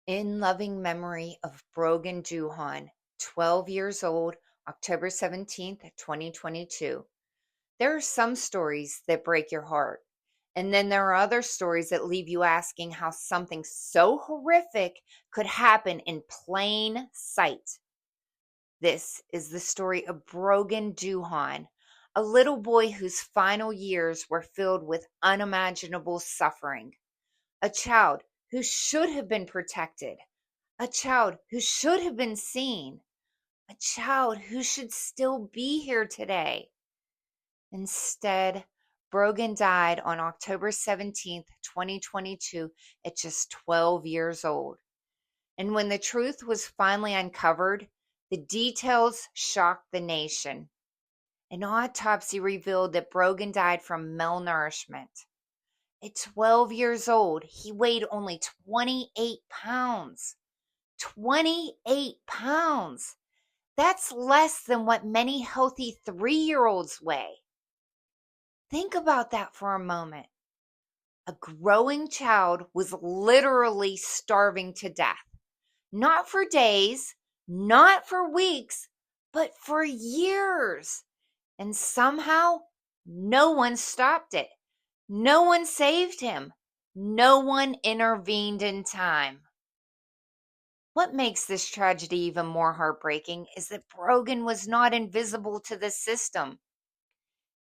In loving memory of Brogan Duhon, 12 years old, October 17th, 2022. There are some stories that break your heart, and then there are other stories that leave you asking how something so horrific could happen in plain sight. This is the story of Brogan Duhon, a little boy whose final years were filled with unimaginable suffering, a child who should have been protected, a child who should have been seen, a child who should still be here today. Instead, Brogan died on October 17th, 2022, at just 12 years old. And when the truth was finally uncovered, the details shocked the nation. An autopsy revealed that Brogan died from malnourishment. At 12 years old, he weighed only 28 pounds. 28 pounds. That's less than what many healthy 3-year-olds weigh. Think about that for a moment. A growing child was literally starving to death. Not for days, not for weeks, but for years. And somehow, no one stopped it. No one saved him. No one intervened in time. What makes this tragedy even more heartbreaking is that Brogan was not invisible to the system.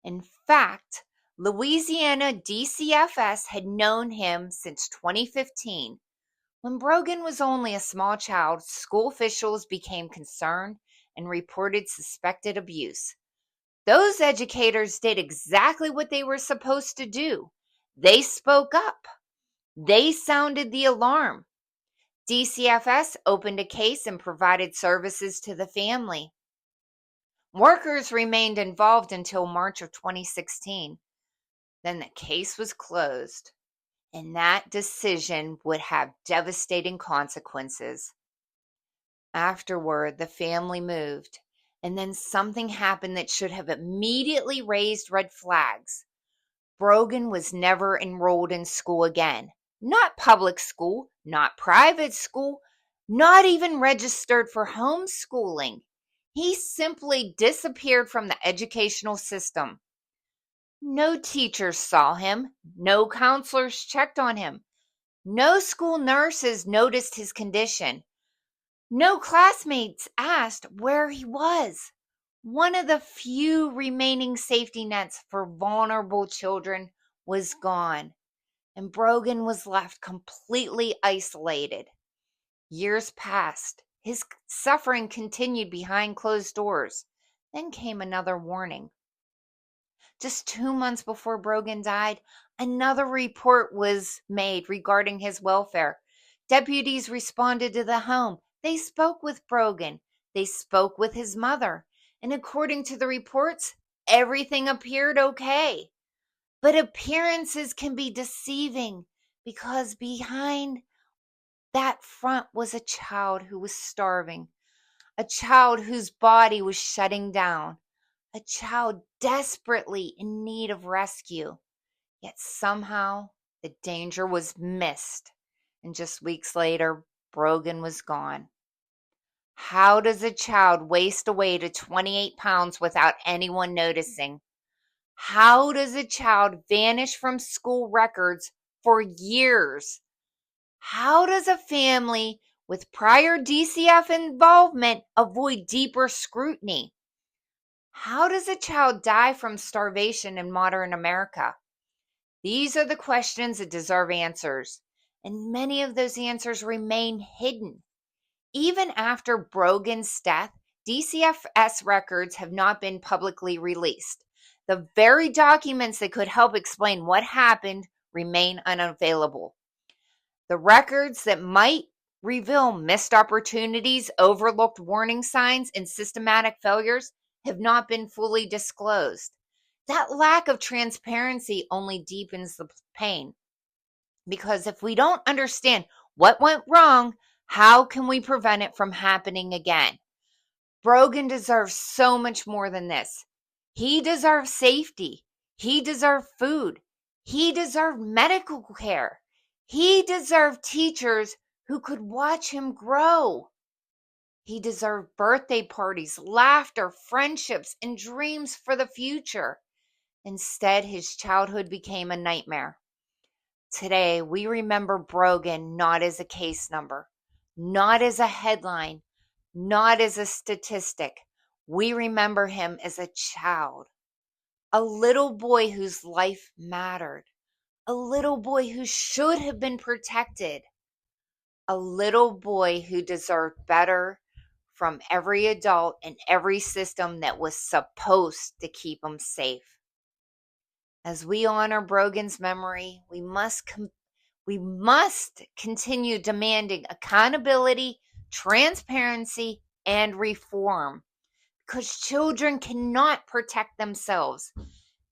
In fact, Louisiana DCFS had known him since 2015. When Brogan was only a small child, school officials became concerned and reported suspected abuse. Those educators did exactly what they were supposed to do. They spoke up. They sounded the alarm. DCFS opened a case and provided services to the family. Workers remained involved until March of 2016. Then the case was closed, and that decision would have devastating consequences. Afterward, the family moved, and then something happened that should have immediately raised red flags. Brogan was never enrolled in school again. Not public school, not private school, not even registered for homeschooling. He simply disappeared from the educational system. No teachers saw him. No counselors checked on him. No school nurses noticed his condition. No classmates asked where he was. One of the few remaining safety nets for vulnerable children was gone, and Brogan was left completely isolated. Years passed. His suffering continued behind closed doors. Then came another warning. Just 2 months before Brogan died, another report was made regarding his welfare. Deputies responded to the home. They spoke with Brogan. They spoke with his mother. And according to the reports, everything appeared okay. But appearances can be deceiving because behind that front was a child who was starving, a child whose body was shutting down, a child desperately in need of rescue. Yet somehow the danger was missed, and just weeks later, Brogan was gone. How does a child waste away to 28 pounds without anyone noticing? How does a child vanish from school records for years? How does a family with prior DCF involvement avoid deeper scrutiny? How does a child die from starvation in modern America? These are the questions that deserve answers, and many of those answers remain hidden. Even after Brogan's death, DCFS records have not been publicly released. The very documents that could help explain what happened remain unavailable. The records that might reveal missed opportunities, overlooked warning signs, and systematic failures have not been fully disclosed. That lack of transparency only deepens the pain. Because if we don't understand what went wrong, how can we prevent it from happening again? Brogan deserves so much more than this. He deserves safety. He deserved food. He deserved medical care. He deserved teachers who could watch him grow. He deserved birthday parties, laughter, friendships, and dreams for the future. Instead, his childhood became a nightmare. Today, we remember Brogan not as a case number, not as a headline, not as a statistic. We remember him as a child, a little boy whose life mattered, a little boy who should have been protected, a little boy who deserved better from every adult and every system that was supposed to keep him safe. As we honor Brogan's memory, we must continue demanding accountability, transparency, and reform, because children cannot protect themselves.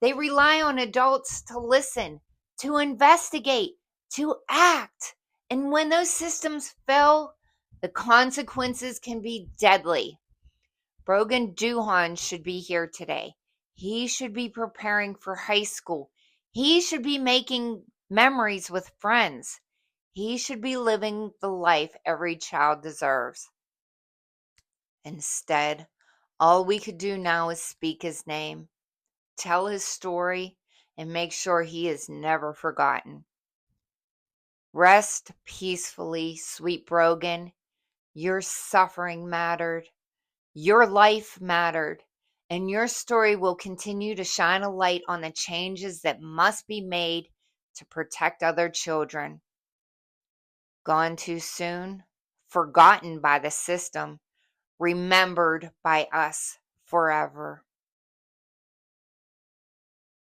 They rely on adults to listen, to investigate, to act. And when those systems fail, the consequences can be deadly. Brogan Duhon should be here today. He should be preparing for high school. He should be making memories with friends. He should be living the life every child deserves. Instead, all we could do now is speak his name, tell his story, and make sure he is never forgotten. Rest peacefully, sweet Brogan. Your suffering mattered. Your life mattered. And your story will continue to shine a light on the changes that must be made to protect other children. Gone too soon, forgotten by the system, remembered by us forever.